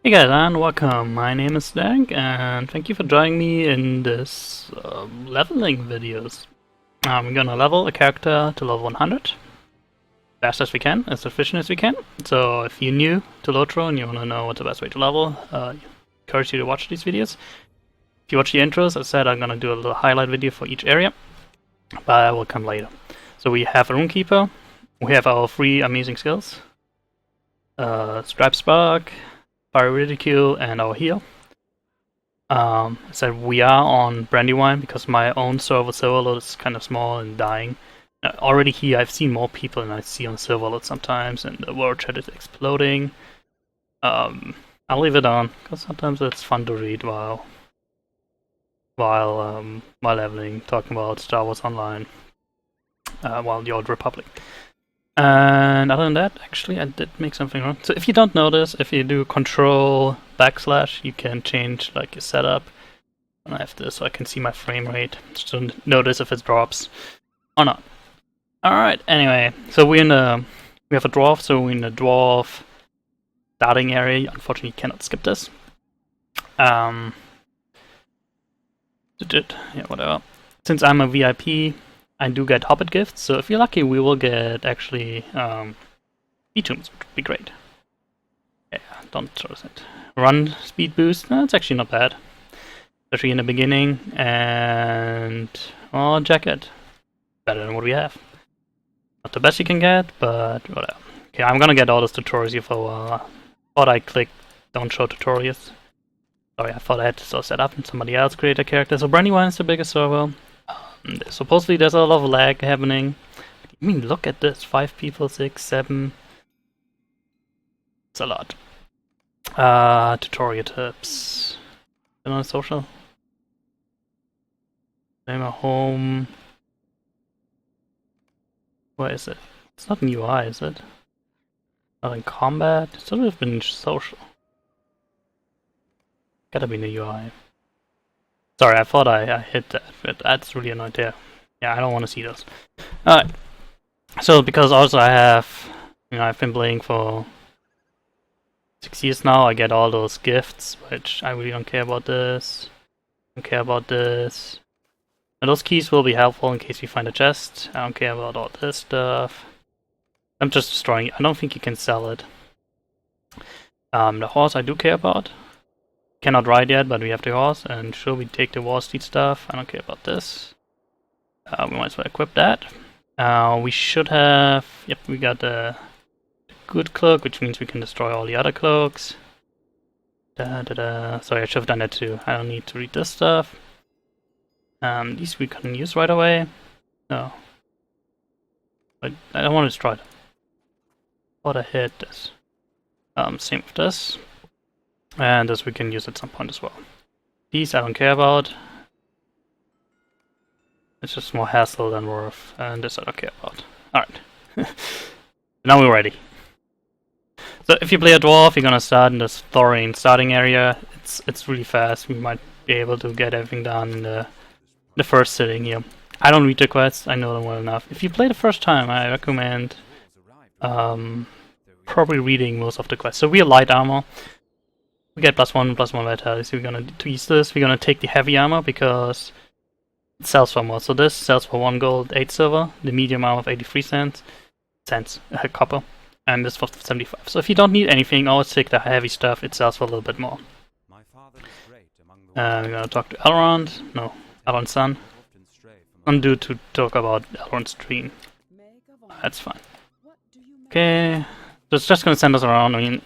Hey guys, and welcome. My name is Darenk, and thank you for joining me in this leveling videos. We're gonna level a character to level 100 fast as we can, as efficient as we can. So if you're new to Lotro and you wanna know what's the best way to level, I encourage you to watch these videos. If you watch the intros, as I said, I'm gonna do a little highlight video for each area, but I will come later. So we have a Rune-Keeper, we have our 3 amazing skills, Stripe Spark, Fire Ridicule, and our heal. So we are on Brandywine because my own server load is kind of small and dying. Already here I've seen more people than I see on server load sometimes, and the word chat is exploding. I'll leave it on because sometimes it's fun to read while leveling, talking about Star Wars Online, while the Old Republic. And other than that, actually, I did make something wrong. So if you don't notice, if you do Control / you can change like your setup. And I have this so I can see my frame rate, just to notice if it drops or not. Alright, anyway, so we have a dwarf, so we're in the dwarf starting area. Unfortunately, you cannot skip this. Yeah, whatever. Since I'm a VIP, I do get Hobbit gifts, so if you're lucky, we will get actually E-tombs, which would be great. Yeah, don't trust it. Run speed boost, no, it's actually not bad. Especially in the beginning, and jacket. Better than what we have. Not the best you can get, but whatever. Okay, I'm gonna get all those tutorials here for a while. Thought I clicked don't show tutorials. Sorry, I thought I had to set up and somebody else create a character. So Brandywine is the biggest server. Supposedly there's a lot of lag happening. I mean, look at this, 5 people, 6, 7. It's a lot. Tutorial tips. Been on social? Name a home. Where is it? It's not in UI, is it? Not in combat? It should have been in social. Gotta be in the UI. Sorry, I thought I hit that, but that's really annoying there. Yeah, I don't want to see those. Alright. So, because also I have, I've been playing for 6 years now, I get all those gifts, which I really don't care about this. Don't care about this. And those keys will be helpful in case we find a chest. I don't care about all this stuff. I'm just destroying it. I don't think you can sell it. The horse I do care about. Cannot ride yet, but we have the horse, and sure, we take the war steed stuff. I don't care about this. We might as well equip that. We should have... Yep, we got the good cloak, which means we can destroy all the other cloaks. Sorry, I should have done that too. I don't need to read this stuff. These we can use right away. No. But I don't want to destroy them. Thought I hit this. Same with this. And this we can use at some point as well. These I don't care about. It's just more hassle than worth. And this I don't care about. Alright. Now we're ready. So if you play a dwarf, you're gonna start in this Thorin starting area. It's really fast. We might be able to get everything done in the first sitting here. I don't read the quests, I know them well enough. If you play the first time, I recommend probably reading most of the quests. So we are light armor. We get +1 vitality, so we're gonna use this. We're gonna take the heavy armor because it sells for more. So this sells for 1 gold, 8 silver. The medium armor of 83 cents, copper, and this for 75. So if you don't need anything, always take the heavy stuff. It sells for a little bit more. We're gonna talk to Elrond. No, Elrond's son. Undo to talk about Elrond's dream. That's fine. Okay, so it's just gonna send us around. I mean,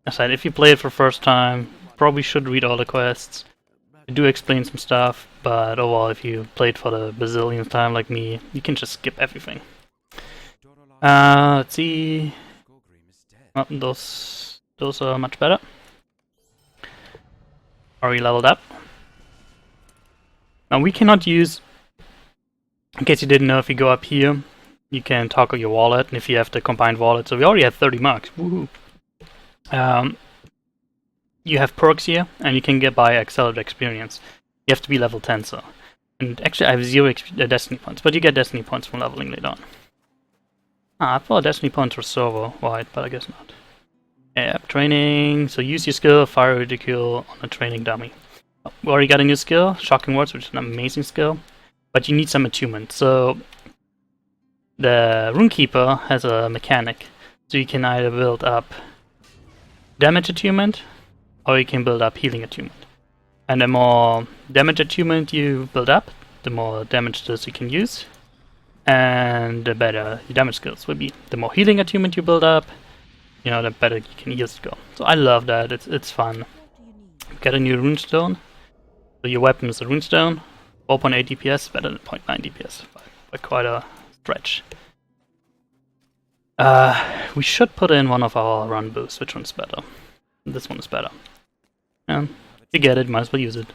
aside, if you play it for the first time, probably should read all the quests. I do explain some stuff, but overall, if you played for the bazillionth time like me, you can just skip everything. Let's see. Oh, those are much better. Are we leveled up? Now we cannot use, in case you didn't know, if you go up here, you can toggle your wallet, and if you have the combined wallet, so we already have 30 marks. Woohoo! You have perks here, and you can get by accelerated experience. You have to be level 10, so. And actually, I have 0 destiny points, but you get destiny points from leveling later on. I thought destiny points were server wide, but I guess not. Yeah, training. So use your skill, fire ridicule on a training dummy. We already got a new skill, shocking words, which is an amazing skill. But you need some attunement. So the Rune-Keeper has a mechanic. So you can either build up damage attunement, or you can build up healing attunement. And the more damage attunement you build up, the more damage this you can use, and the better your damage skills will be. The more healing attunement you build up, you know, the better you can heal skill. So I love that. It's fun. Get a new runestone. So your weapon is a runestone. 4.8 DPS, better than 0.9 DPS by quite a stretch. We should put in one of our run boosts. Which one's better? This one is better. And if you get it, might as well use it.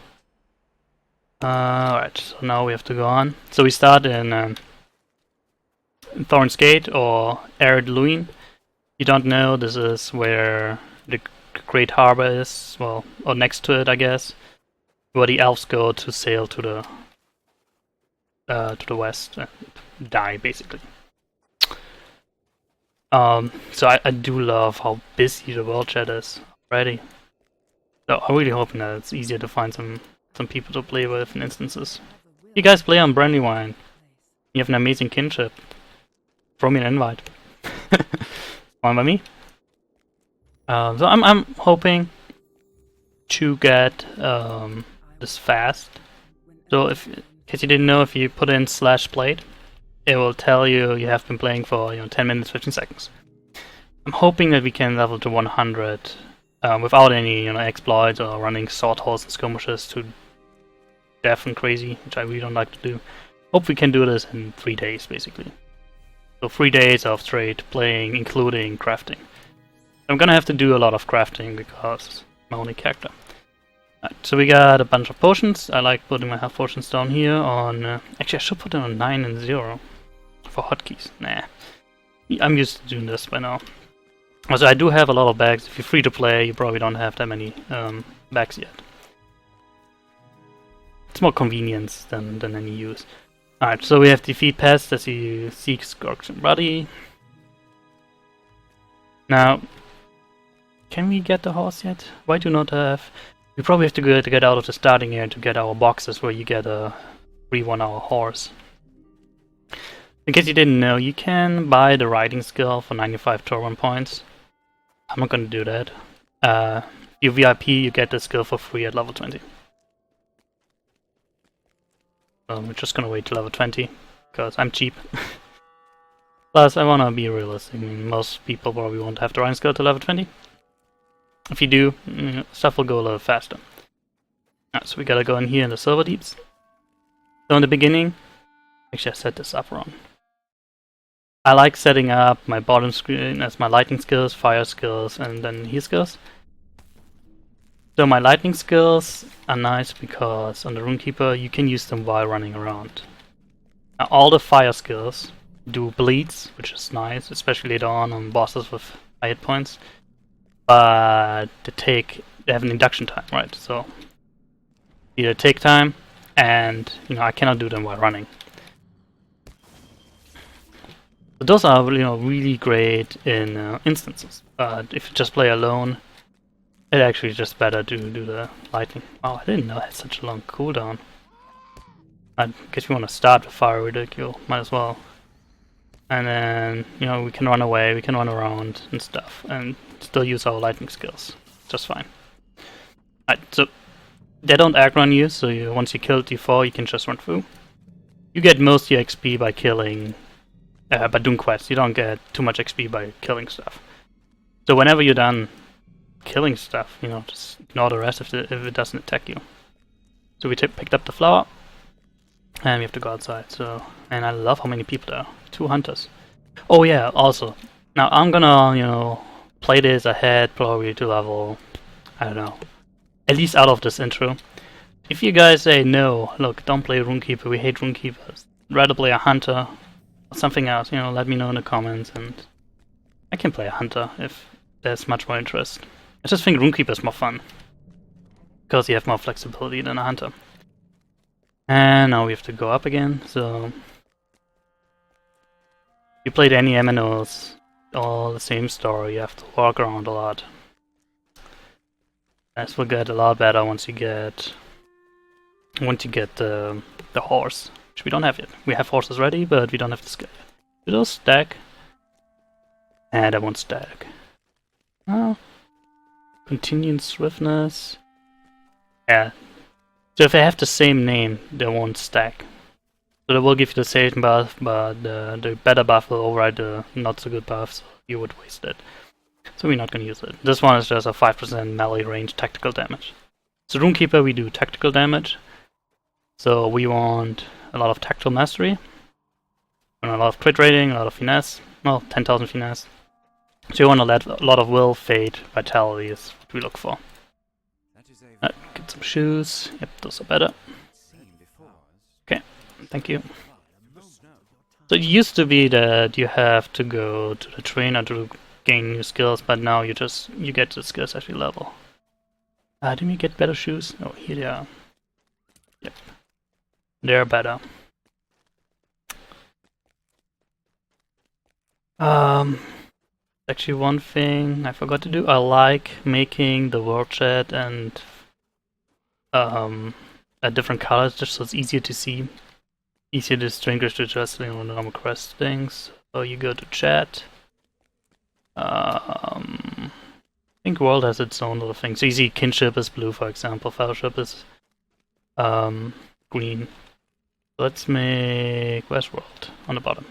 Alright, so now we have to go on. So we start in Thorn's Gate or Arid Luin. You don't know, this is where the Great Harbor is, well, or next to it, I guess, where the elves go to sail to the west and die, basically. So I do love how busy the world chat is already. So I'm really hoping that it's easier to find some people to play with in instances. You guys play on Brandywine. You have an amazing kinship. Throw me an invite. Fine by me. So I'm hoping to get this fast. So in case you didn't know, if you put in /played, it will tell you you have been playing for 10 minutes 15 seconds. I'm hoping that we can level to 100 without any exploits or running sword holes and skirmishes to death and crazy, which I really don't like to do. Hope we can do this in 3 days, basically. So 3 days of straight playing, including crafting. I'm gonna have to do a lot of crafting because I'm my only character. Right, so we got a bunch of potions. I like putting my health potions down here on... actually, I should put them on 9 and 0 for hotkeys. Nah. I'm used to doing this by now. Also, I do have a lot of bags. If you're free to play, you probably don't have that many bags yet. It's more convenience than any use. Alright, so we have defeat pests as you seek Scorch and Ruddy. Now, can we get the horse yet? Why do not have... We probably have to get out of the starting area to get our boxes where you get a free 1 hour horse. In case you didn't know, you can buy the riding skill for 95 turbine points. I'm not gonna do that. You VIP, you get the skill for free at level 20. We're just gonna wait till level 20, because I'm cheap. Plus, I wanna be realistic. I mean, most people probably won't have the riding skill to level 20. If you do, stuff will go a little faster. Alright, so we gotta go in here in the silver deeps. So in the beginning, actually I set this up wrong. I like setting up my bottom screen as my lightning skills, fire skills, and then heal skills. So my lightning skills are nice because on the Rune-Keeper you can use them while running around. Now all the fire skills do bleeds, which is nice, especially later on bosses with high hit points. But they have an induction time, right? So either take time, and I cannot do them while running. But those are really great in instances. But if you just play alone, it actually is just better to do the lightning. Oh, I didn't know it had such a long cooldown. I guess we want to start with fire ridicule, might as well. And then we can run away, we can run around and stuff, and still use our lightning skills just fine. Alright, so they don't aggro on you, so once you kill D4, you can just run through. You get most of your XP by killing, by doing quests. You don't get too much XP by killing stuff. So whenever you're done killing stuff, just ignore the rest if it doesn't attack you. So we picked up the flower, and we have to go outside. So, and I love how many people there are. 2 hunters. Oh yeah, also, now I'm gonna play this ahead, probably to level, I don't know, at least out of this intro. If you guys say no, look, don't play Rune-Keeper, we hate Rune-Keepers, rather play a hunter or something else, let me know in the comments, and I can play a hunter if there's much more interest. I just think Rune-Keeper is more fun because you have more flexibility than a hunter. And now we have to go up again. So if you played any MNOs, all the same story. You have to walk around a lot. This will get a lot better once you get the horse, which we don't have yet. We have horses ready, but we don't have the skill yet. Do those stack? And I won't stack. Oh. Continued swiftness. Yeah. So if they have the same name, they won't stack. So they will give you the same buff, but the better buff will override the not so good buff, so you would waste it. So we're not gonna use it. This one is just a 5% melee range tactical damage. So Rune-Keeper, we do tactical damage. So we want a lot of tactical mastery, and a lot of crit rating, a lot of finesse. Well, 10,000 finesse. So you want a lot of will, fate, vitality is what we look for. Get some shoes. Yep, those are better. Okay, thank you. So it used to be that you have to go to the trainer to gain new skills, but now you get the skills as you level. Didn't we get better shoes? Oh, here they are. Yep, they're better. Actually, one thing I forgot to do. I like making the world chat and different colors, just so it's easier to see, easier to distinguish to just normal quest things. So you go to chat. I think world has its own little thing. So you see kinship is blue, for example. Fellowship is green. Let's make Westworld on the bottom.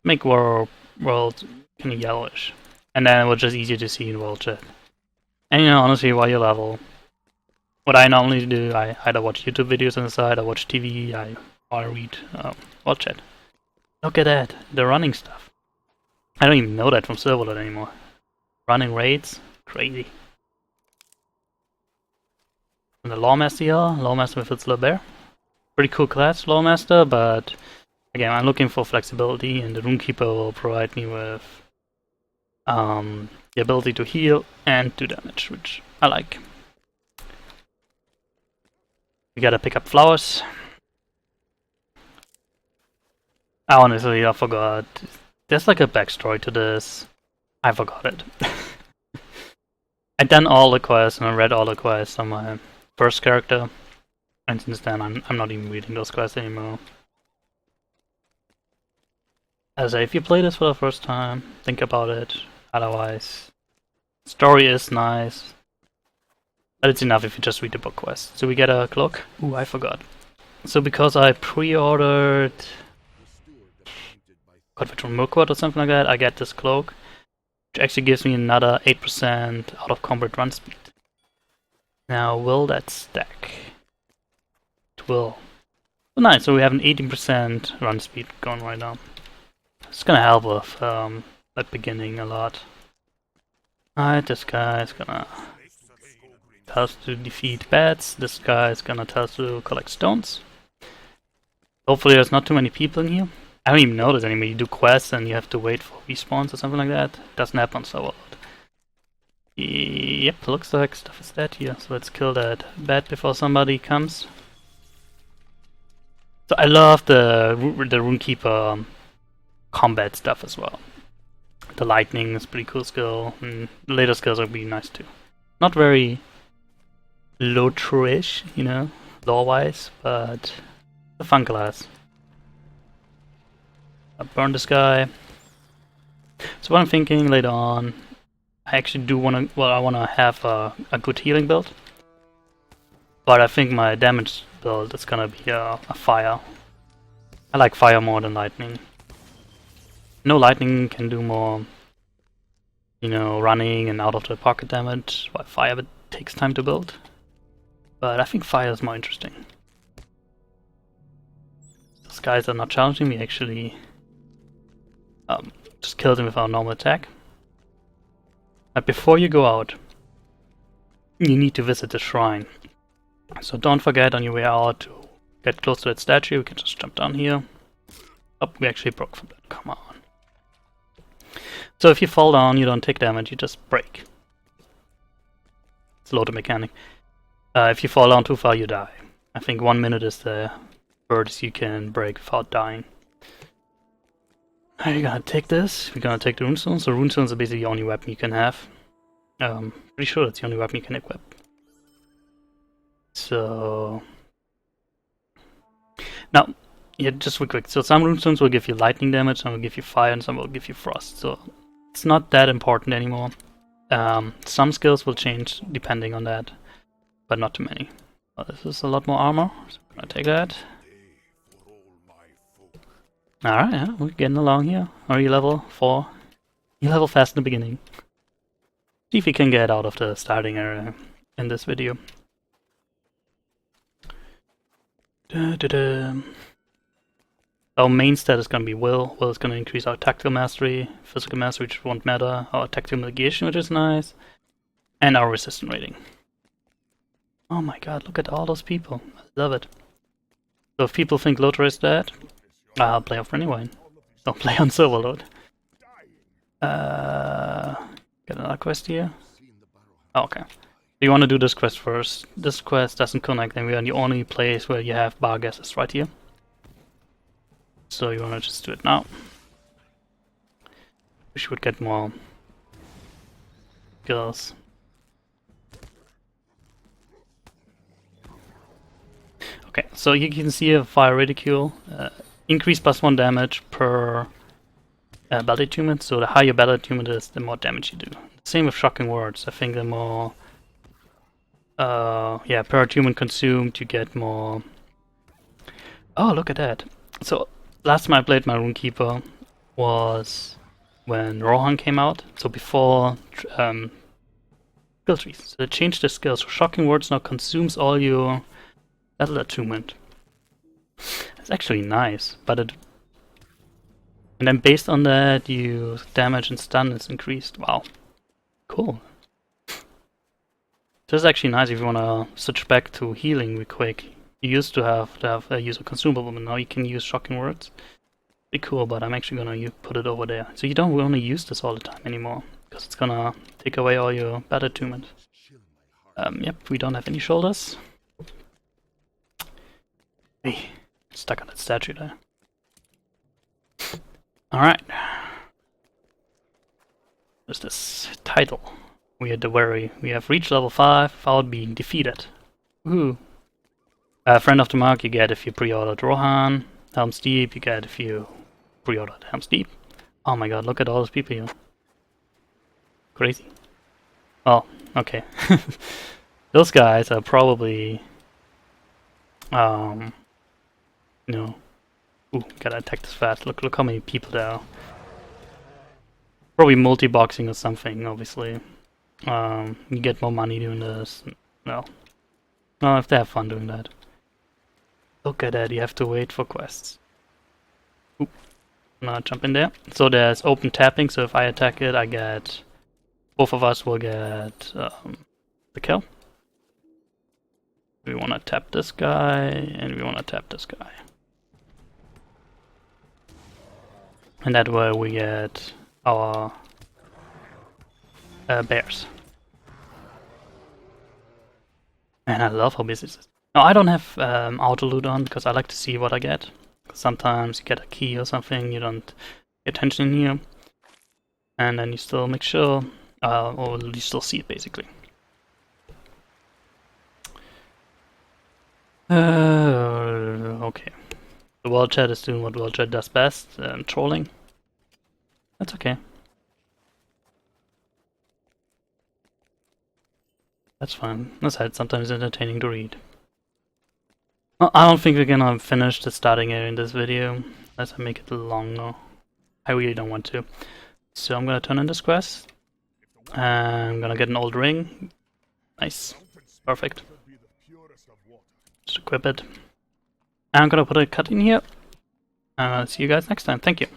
Make world kind of yellowish, and then it was just easier to see in world chat. And honestly, while you level, what I normally do, I either watch YouTube videos on the side, I watch TV, I read world chat. Look at that, the running stuff. I don't even know that from Serverlet anymore. Running raids, crazy. And the Lawmaster here, Lawmaster with its little bear. Pretty cool class, Lawmaster, but again, I'm looking for flexibility, and the Rune-Keeper will provide me with the ability to heal and do damage, which I like. We gotta pick up flowers. Honestly, I forgot. There's like a backstory to this. I forgot it. I've done all the quests and I read all the quests on my first character, and since then I'm not even reading those quests anymore. As if you play this for the first time, think about it. Otherwise, story is nice, but it's enough if you just read the book quest. So we get a cloak. Ooh, I forgot. So because I pre-ordered Godwit from Mirkwood or something like that, I get this cloak, which actually gives me another 8% out of combat run speed. Now, will that stack? It will. Oh, nice, so we have an 18% run speed going right now. It's gonna help with that beginning a lot. Alright, this guy is gonna tell us to defeat bats. This guy is gonna tell us to collect stones. Hopefully there's not too many people in here. I don't even know this anymore. You do quests and you have to wait for respawns or something like that. Doesn't happen so a lot. Yep, looks like stuff is dead here. So let's kill that bat before somebody comes. So I love the Rune-Keeper combat stuff as well. The lightning is a pretty cool skill, and the later skills will be nice too. Not very Lotro-ish, lore-wise, but a fun class. I burn this guy. So what I'm thinking later on, I actually do want to, I want to have a good healing build. But I think my damage build is gonna be a fire. I like fire more than lightning. No, lightning can do more, running and out of the pocket damage, while fire takes time to build. But I think fire is more interesting. Those guys are not challenging me, actually. Just kill them with our normal attack. But before you go out, you need to visit the shrine. So don't forget on your way out to get close to that statue. We can just jump down here. Oh, we actually broke from that. Come on. So if you fall down, you don't take damage, you just break. It's a loaded mechanic. If you fall down too far, you die. I think 1 minute is the furthest you can break without dying. You're gonna take this. We're gonna take the runestones. So runestones are basically the only weapon you can have. Pretty sure that's the only weapon you can equip. So now, yeah, just real quick. So some runestones will give you lightning damage, some will give you fire, and some will give you frost. So it's not that important anymore. Some skills will change depending on that, but not too many. Oh, this is a lot more armor, so I'm gonna take that. Alright, yeah, we're getting along here. Are you level 4? You level fast in the beginning. See if we can get out of the starting area in this video. Our main stat is gonna be Will. Will is gonna increase our tactical mastery, physical mastery, which won't matter, our tactical mitigation, which is nice, and our resistance rating. Oh my god, look at all those people. I love it. So if people think Lotro is dead, I'll play off Brandywine. Don't play on Silverlord. Get another quest here. Oh, okay. You want to do this quest first. This quest doesn't connect, and we are the only place where you have bar gases right here. So you want to just do it now. We should get more girls. Okay, so you can see a fire ridicule. Increase +1 damage per battle attunement. So the higher your battle attunement is, the more damage you do. Same with shocking words. I think the more yeah, per attunement consumed, you get more. Oh, look at that! So last time I played my Rune-Keeper was when Rohan came out. So before skill trees. So they changed the skills. So shocking words now consumes all your battle attunement. It's actually nice, but it. And then based on that, you damage and stun is increased. Wow, cool. This is actually nice if you want to switch back to healing real quick. You used to have use a consumable, but now you can use shocking words. Pretty cool, but I'm actually gonna put it over there. So you don't really use this all the time anymore, because it's gonna take away all your battle attunement. Yep, we don't have any shoulders. Hey, stuck on that statue there. Alright. What's this title? We have reached level 5 without being defeated. Woohoo! Friend of the Mark you get if you pre-ordered Rohan. Helm's Deep you get if you pre-ordered Helm's Deep. Oh my god, look at all those people here. Crazy. Oh, okay. Those guys are probably you know. Ooh, gotta attack this fast. Look how many people there are. Probably multi-boxing or something, obviously. You get more money doing this. Well, if they have fun doing that. Look at that, you have to wait for quests. Oop. Now jump in there. So there's open tapping, so if I attack it, I get. Both of us will get the kill. We want to tap this guy, and we want to tap this guy. And that way we get our bears. And I love how busy this is. Now I don't have auto loot on because I like to see what I get. Sometimes you get a key or something, you don't pay attention here. And then you still make sure, or you still see it basically. Okay. The world chat is doing what world chat does best, trolling. That's okay. That's fine. That's sometimes entertaining to read. Well, I don't think we're gonna finish the starting area in this video, unless I make it longer. I really don't want to. So I'm gonna turn in this quest. And I'm gonna get an old ring. Nice. Perfect. Just equip it. And I'm gonna put a cut in here. And I'll see you guys next time. Thank you.